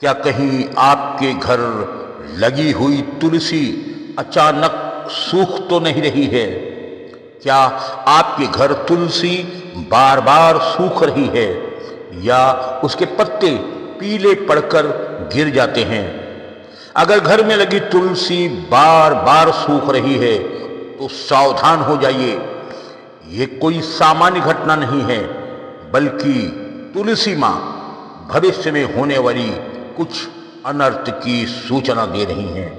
क्या कहीं आपके घर लगी हुई तुलसी अचानक सूख तो नहीं रही है? क्या आपके घर तुलसी बार बार सूख रही है या उसके पत्ते पीले पड़कर गिर जाते हैं? अगर घर में लगी तुलसी बार बार सूख रही है तो सावधान हो जाइए। ये कोई सामान्य घटना नहीं है, बल्कि तुलसी माँ भविष्य में होने वाली कुछ अनर्थ की सूचना दे रही हैं।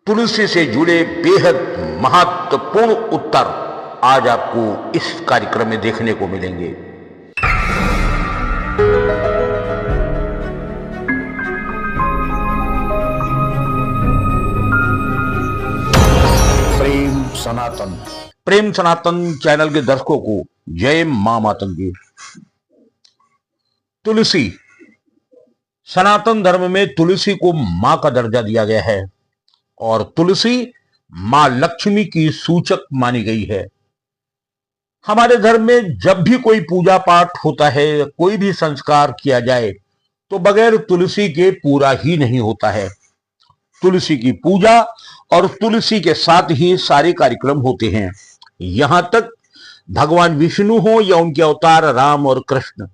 तुलसी से जुड़े बेहद महत्वपूर्ण उत्तर आज आपको इस कार्यक्रम में देखने को मिलेंगे। प्रेम सनातन चैनल के दर्शकों को जय मां मातंगी। तुलसी, सनातन धर्म में तुलसी को मां का दर्जा दिया गया है और तुलसी मां लक्ष्मी की सूचक मानी गई है। हमारे धर्म में जब भी कोई पूजा पाठ होता है, कोई भी संस्कार किया जाए तो बगैर तुलसी के पूरा ही नहीं होता है। तुलसी की पूजा और तुलसी के साथ ही सारे कार्यक्रम होते हैं। यहां तक भगवान विष्णु हो या उनके अवतार राम और कृष्ण,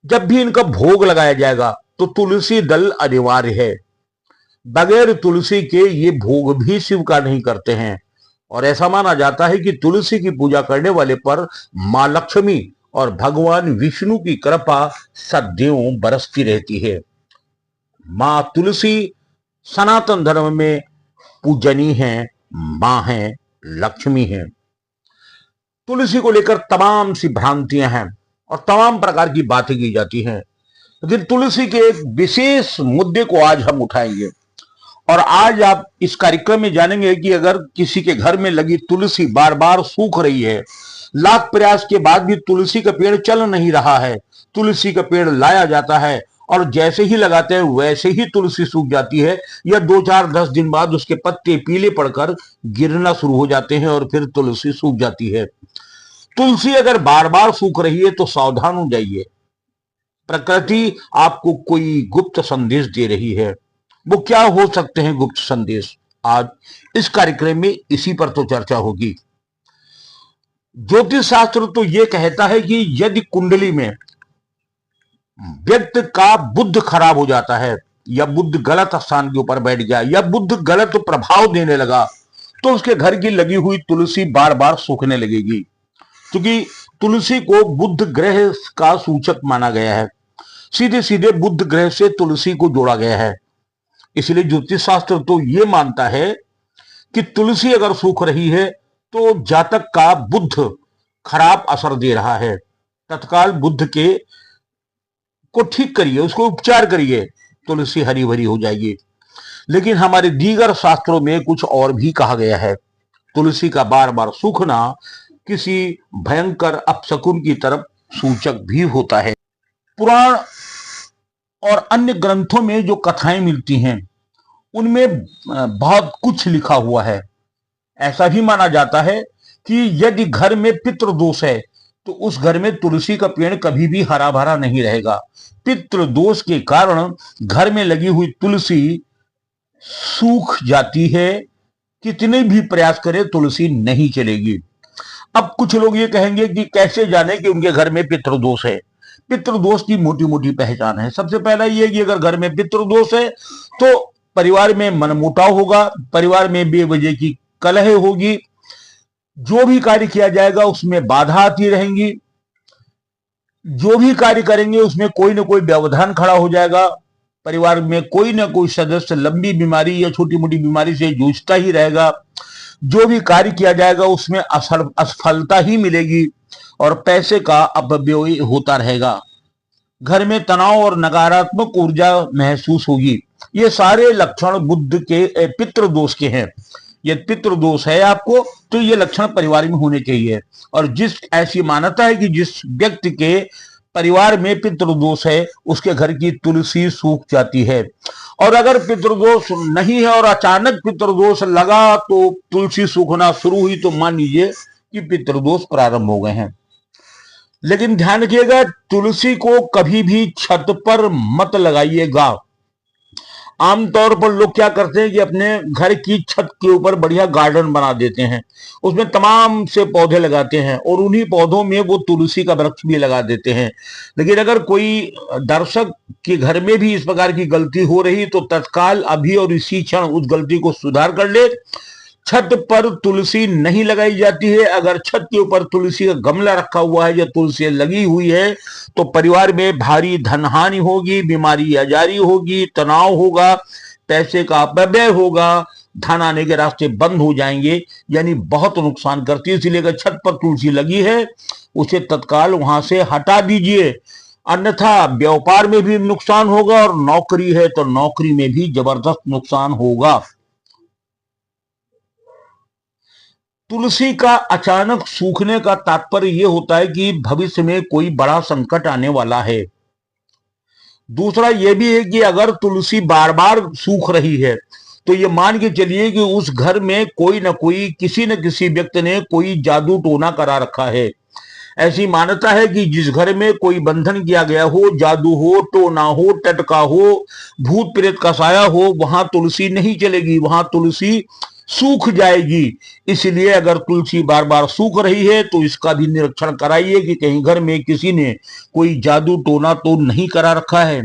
जब भी इनका भोग लगाया जाएगा तो तुलसी दल अनिवार्य है। बगैर तुलसी के ये भोग भी स्वीकार नहीं करते हैं और ऐसा माना जाता है कि तुलसी की पूजा करने वाले पर मां लक्ष्मी और भगवान विष्णु की कृपा सदैव बरसती रहती है। मां तुलसी सनातन धर्म में पूजनीय है, मां है, लक्ष्मी है। तुलसी को लेकर तमाम सी भ्रांतियां हैं और तमाम प्रकार की बातें की जाती हैं, लेकिन तुलसी के एक विशेष मुद्दे को आज हम उठाएंगे और आज आप इस कार्यक्रम में जानेंगे कि अगर किसी के घर में लगी तुलसी बार बार सूख रही है, लाख प्रयास के बाद भी तुलसी का पेड़ चल नहीं रहा है, तुलसी का पेड़ लाया जाता है और जैसे ही लगाते हैं वैसे ही तुलसी सूख जाती है या 2-4-10 दिन बाद उसके पत्ते पीले पड़कर गिरना शुरू हो जाते हैं और फिर तुलसी सूख जाती है। तुलसी अगर बार बार सूख रही है तो सावधान हो जाइए। प्रकृति आपको कोई गुप्त संदेश दे रही है। वो क्या हो सकते हैं गुप्त संदेश? आज इस कार्यक्रम में इसी पर तो चर्चा होगी। ज्योतिष शास्त्र तो यह कहता है कि यदि कुंडली में व्यक्ति का बुध खराब हो जाता है या बुध गलत स्थान के ऊपर बैठ गया या बुध गलत प्रभाव देने लगा तो उसके घर की लगी हुई तुलसी बार बार सूखने लगेगी, क्योंकि तुलसी को बुध ग्रह का सूचक माना गया है। सीधे सीधे बुध ग्रह से तुलसी को जोड़ा गया है। इसलिए ज्योतिष शास्त्र तो यह मानता है कि तुलसी अगर सूख रही है तो जातक का बुध खराब असर दे रहा है। तत्काल बुध के को ठीक करिए, उसको उपचार करिए, तुलसी हरी भरी हो जाएगी। लेकिन हमारे दीगर शास्त्रों में कुछ और भी कहा गया है। तुलसी का बार बार सूखना किसी भयंकर अपशकुन की तरफ सूचक भी होता है। पुराण और अन्य ग्रंथों में जो कथाएं मिलती हैं उनमें बहुत कुछ लिखा हुआ है। ऐसा भी माना जाता है कि यदि घर में पितृदोष है तो उस घर में तुलसी का पेड़ कभी भी हरा भरा नहीं रहेगा। पितृदोष के कारण घर में लगी हुई तुलसी सूख जाती है। कितने भी प्रयास करें तुलसी नहीं चलेगी। अब कुछ लोग ये कहेंगे कि कैसे जाने कि उनके घर में पितृदोष है। पितृदोष की मोटी मोटी पहचान है। सबसे पहला ये कि अगर घर में पितृदोष है तो परिवार में मनमुटाव होगा, परिवार में बेवजह की कलह होगी, जो भी कार्य किया जाएगा उसमें बाधा आती रहेंगी, जो भी कार्य करेंगे उसमें कोई ना कोई व्यवधान खड़ा हो जाएगा, परिवार में कोई ना कोई सदस्य लंबी बीमारी या छोटी मोटी बीमारी से जूझता ही रहेगा, जो भी कार्य किया जाएगा उसमें असफलता ही मिलेगी और पैसे का अपव्यय होता रहेगा। घर में तनाव और नकारात्मक ऊर्जा महसूस होगी। ये सारे लक्षण बुध के पितृदोष के हैं। यदि पितृदोष है आपको तो ये लक्षण परिवार में होने चाहिए। और जिस ऐसी मान्यता है कि जिस व्यक्ति के परिवार में पितृदोष है उसके घर की तुलसी सूख जाती है। और अगर पितृदोष नहीं है और अचानक पितृदोष लगा तो तुलसी सूखना शुरू हुई तो मान लीजिए कि पितृदोष प्रारंभ हो गए हैं। लेकिन ध्यान रखिएगा, तुलसी को कभी भी छत पर मत लगाइएगा। आमतौर पर लोग क्या करते हैं कि अपने घर की छत के ऊपर बढ़िया गार्डन बना देते हैं, उसमें तमाम से पौधे लगाते हैं और उन्हीं पौधों में वो तुलसी का वृक्ष भी लगा देते हैं। लेकिन अगर कोई दर्शक के घर में भी इस प्रकार की गलती हो रही तो तत्काल अभी और इसी क्षण उस गलती को सुधार कर ले। छत पर तुलसी नहीं लगाई जाती है। अगर छत के ऊपर तुलसी का गमला रखा हुआ है या तुलसी लगी हुई है तो परिवार में भारी धनहानि होगी, बीमारी आजारी होगी, तनाव होगा, पैसे का अपव्यय होगा, धन आने के रास्ते बंद हो जाएंगे, यानी बहुत नुकसान करती है। इसलिए अगर छत पर तुलसी लगी है उसे तत्काल वहां से हटा दीजिए, अन्यथा व्यापार में भी नुकसान होगा और नौकरी है तो नौकरी में भी जबरदस्त नुकसान होगा। तुलसी का अचानक सूखने का तात्पर्य यह होता है कि भविष्य में कोई बड़ा संकट आने वाला है। दूसरा यह भी है कि अगर तुलसी बार बार सूख रही है तो ये मान के चलिए कि उस घर में कोई ना कोई, किसी न किसी व्यक्ति ने कोई जादू टोना करा रखा है। ऐसी मान्यता है कि जिस घर में कोई बंधन किया गया हो, जादू हो, टोना हो, टटका हो, भूत प्रेत का साया हो, वहां तुलसी नहीं चलेगी, वहां तुलसी सूख जाएगी। इसलिए अगर तुलसी बार बार सूख रही है तो इसका भी निरीक्षण कराइए कि कहीं घर में किसी ने कोई जादू टोना तो नहीं करा रखा है।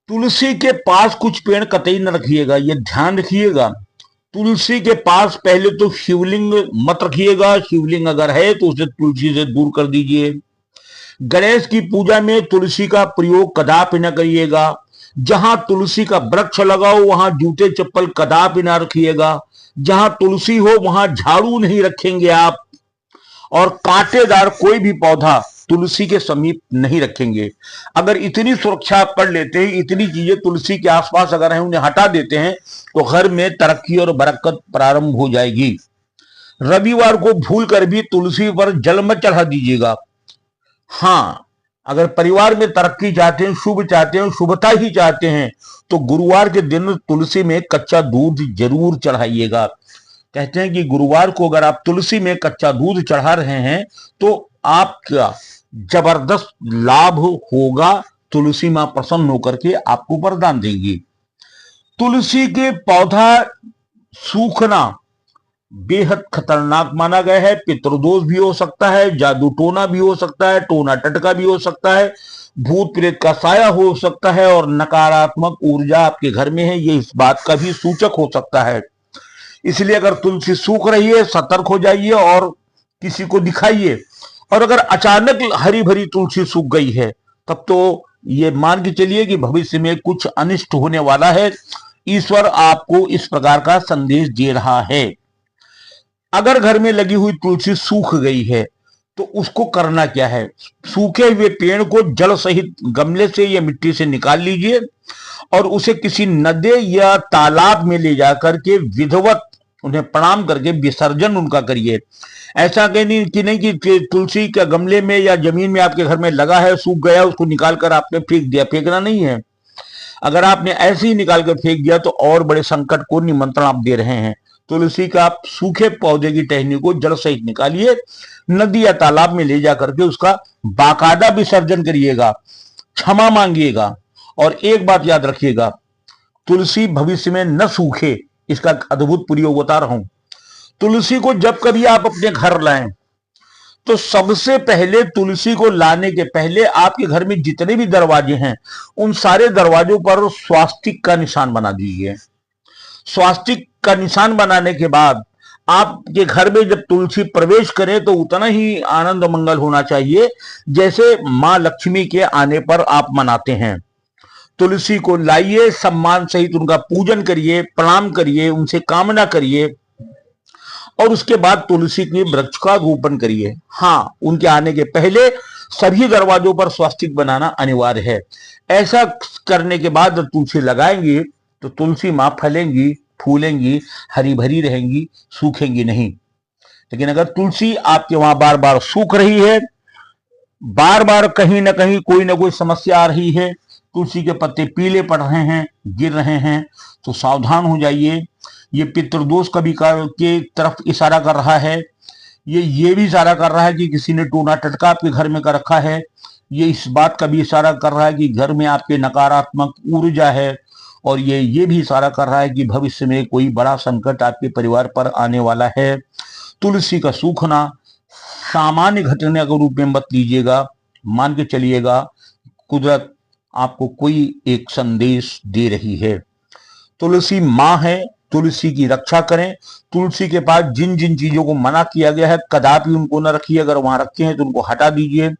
तुलसी के पास कुछ पेड़ कतई न रखिएगा, ये ध्यान रखिएगा। तुलसी के पास पहले तो शिवलिंग मत रखिएगा, शिवलिंग अगर है तो उसे तुलसी से दूर कर दीजिए। गणेश की पूजा में तुलसी का प्रयोग कदापि न करिएगा। जहां तुलसी का वृक्ष लगाओ वहां जूते चप्पल कदापि ना रखिएगा। जहां तुलसी हो वहां झाड़ू नहीं रखेंगे आप, और कांटेदार कोई भी पौधा तुलसी के समीप नहीं रखेंगे। अगर इतनी सुरक्षा आप कर लेते हैं, इतनी चीजें तुलसी के आसपास अगर हैं उन्हें हटा देते हैं तो घर में तरक्की और बरकत प्रारंभ हो जाएगी। रविवार को भूल कर भी तुलसी पर जल मत चढ़ा दीजिएगा। हाँ, अगर परिवार में तरक्की चाहते हैं, शुभ चाहते हैं, शुभता ही चाहते हैं तो गुरुवार के दिन तुलसी में कच्चा दूध जरूर चढ़ाइएगा। कहते हैं कि गुरुवार को अगर आप तुलसी में कच्चा दूध चढ़ा रहे हैं तो आपका जबरदस्त लाभ होगा। तुलसी मां प्रसन्न होकर के आपको वरदान देंगी। तुलसी के पौधा सूखना बेहद खतरनाक माना गया है। पितृदोष भी हो सकता है, जादू टोना भी हो सकता है, टोना टटका भी हो सकता है, भूत प्रेत का साया हो सकता है और नकारात्मक ऊर्जा आपके घर में है, ये इस बात का भी सूचक हो सकता है। इसलिए अगर तुलसी सूख रही है सतर्क हो जाइए और किसी को दिखाइए। और अगर अचानक हरी भरी तुलसी सूख गई है तब तो ये मान के चलिए कि भविष्य में कुछ अनिष्ट होने वाला है। ईश्वर आपको इस प्रकार का संदेश दे रहा है। अगर घर में लगी हुई तुलसी सूख गई है तो उसको करना क्या है? सूखे हुए पेड़ को जल सहित गमले से या मिट्टी से निकाल लीजिए और उसे किसी नदी या तालाब में ले जाकर के विधिवत उन्हें प्रणाम करके विसर्जन उनका करिए। ऐसा कहनी कि नहीं कि तुलसी का गमले में या जमीन में आपके घर में लगा है, सूख गया, उसको निकाल कर आपने फेंक दिया। फेंकना नहीं है। अगर आपने ऐसे ही निकाल कर फेंक दिया तो और बड़े संकट को निमंत्रण आप दे रहे हैं। तुलसी का आप सूखे पौधे की टहनी को जड़ सहित निकालिए, नदी या तालाब में ले जाकर के उसका बाकायदा विसर्जन करिएगा, क्षमा मांगिएगा। और एक बात याद रखिएगा, तुलसी भविष्य में न सूखे, इसका अद्भुत प्रयोग बता रहा हूं। तुलसी को जब कभी आप अपने घर लाएं तो सबसे पहले तुलसी को लाने के पहले आपके घर में जितने भी दरवाजे हैं उन सारे दरवाजों पर स्वास्तिक का निशान बना दीजिए। स्वास्तिक का निशान बनाने के बाद आपके घर में जब तुलसी प्रवेश करे तो उतना ही आनंद मंगल होना चाहिए जैसे मां लक्ष्मी के आने पर आप मनाते हैं। तुलसी को लाइए, सम्मान सहित उनका पूजन करिए, प्रणाम करिए, उनसे कामना करिए और उसके बाद तुलसी के वृक्ष का रोपण करिए। हाँ, उनके आने के पहले सभी दरवाजों पर स्वास्तिक बनाना अनिवार्य है। ऐसा करने के बाद तुलसी लगाएंगे तो तुलसी मां फलेंगी, फूलेंगी, हरी भरी रहेंगी, सूखेंगी नहीं। लेकिन अगर तुलसी आपके वहां बार बार सूख रही है, बार बार कहीं ना कहीं कोई ना कोई समस्या आ रही है, तुलसी के पत्ते पीले पड़ रहे हैं, गिर रहे हैं, तो सावधान हो जाइए। ये पितृदोष कभी के तरफ इशारा कर रहा है। ये भी इशारा कर रहा है कि किसी ने टूना टटका आपके घर में कर रखा है। ये इस बात का भी इशारा कर रहा है कि घर में आपके नकारात्मक ऊर्जा है। और ये भी इशारा कर रहा है कि भविष्य में कोई बड़ा संकट आपके परिवार पर आने वाला है। तुलसी का सूखना सामान्य घटना के रूप में मत लीजिएगा, मान के चलिएगा कुदरत आपको कोई एक संदेश दे रही है। तुलसी माँ है, तुलसी की रक्षा करें। तुलसी के पास जिन जिन चीजों को मना किया गया है कदापि उनको न रखिए, अगर वहां रखे हैं तो उनको हटा दीजिए।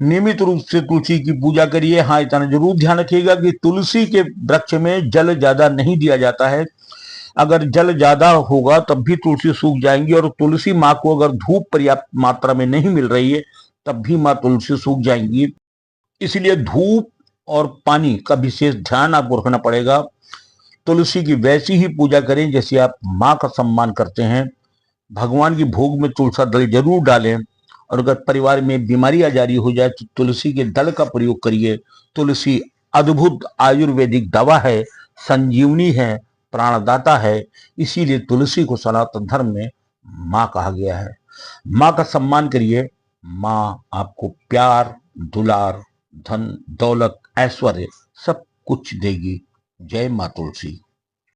नियमित रूप से तुलसी की पूजा करिए। हाँ, इतना जरूर ध्यान रखिएगा कि तुलसी के वृक्ष में जल ज्यादा नहीं दिया जाता है। अगर जल ज्यादा होगा तब भी तुलसी सूख जाएंगी, और तुलसी माँ को अगर धूप पर्याप्त मात्रा में नहीं मिल रही है तब भी माँ तुलसी सूख जाएंगी। इसलिए धूप और पानी का विशेष ध्यान आपको रखना पड़ेगा। तुलसी की वैसी ही पूजा करें जैसे आप माँ का सम्मान करते हैं। भगवान की भोग में तुलसी दल जरूर डालें। और अगर परिवार में बीमारी आ जारी हो जाए तो तुलसी के दल का प्रयोग करिए। तुलसी अद्भुत आयुर्वेदिक दवा है, संजीवनी है, प्राणदाता है। इसीलिए तुलसी को सनातन धर्म में माँ कहा गया है। माँ का सम्मान करिए। माँ आपको प्यार, दुलार, धन, दौलत, ऐश्वर्य सब कुछ देगी। जय माँ तुलसी।